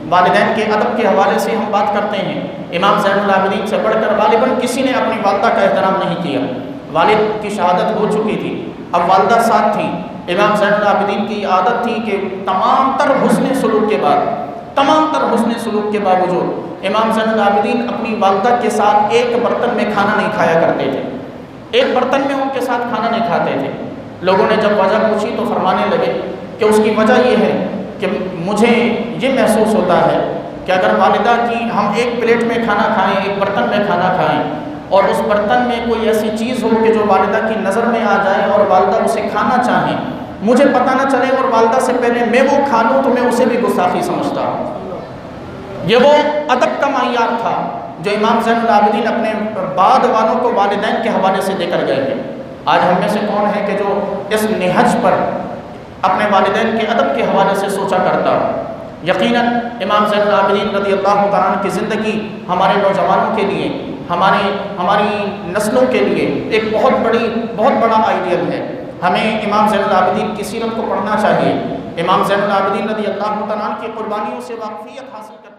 والدین کے ادب کے حوالے سے ہم بات کرتے ہیں، امام زین العابدین سے بڑھ کر غالباً کسی نے اپنی والدہ کا احترام نہیں کیا۔ والد کی شہادت ہو چکی تھی، اب والدہ ساتھ تھی۔ امام زین العابدین کی عادت تھی کہ تمام تر حسن سلوک کے باوجود امام زین العابدین اپنی والدہ کے ساتھ ایک برتن میں کھانا نہیں کھایا کرتے تھے، ایک برتن میں ان کے ساتھ کھانا نہیں کھاتے تھے۔ لوگوں نے جب وجہ پوچھی تو فرمانے لگے کہ اس کی وجہ یہ ہے کہ مجھے یہ محسوس ہوتا ہے کہ اگر والدہ کی ہم ایک پلیٹ میں کھانا کھائیں، ایک برتن میں کھانا کھائیں، اور اس برتن میں کوئی ایسی چیز ہو کہ جو والدہ کی نظر میں آ جائے اور والدہ اسے کھانا چاہیں، مجھے پتہ نہ چلے اور والدہ سے پہلے میں وہ کھا لوں تو میں اسے بھی گستاخی سمجھتا ہوں۔ یہ وہ ادب کا معیار تھا جو امام زین العابدین اپنے بعد والوں کو والدین کے حوالے سے دے کر گئے ہیں۔ آج ہم میں سے کون ہے کہ جو اس نہج پر اپنے والدین کے ادب کے حوالے سے سوچا کرتا؟ یقیناً امام زین العابدین رضی اللہ تعالیٰ عنہ کی زندگی ہمارے نوجوانوں کے لیے، ہماری نسلوں کے لیے ایک بہت بڑا آئیڈیل ہے۔ ہمیں امام زین العابدین کی سیرت کو پڑھنا چاہیے، امام زین العابدین رضی اللہ تعالیٰ عنہ کی قربانیوں سے واقفیت حاصل کرنا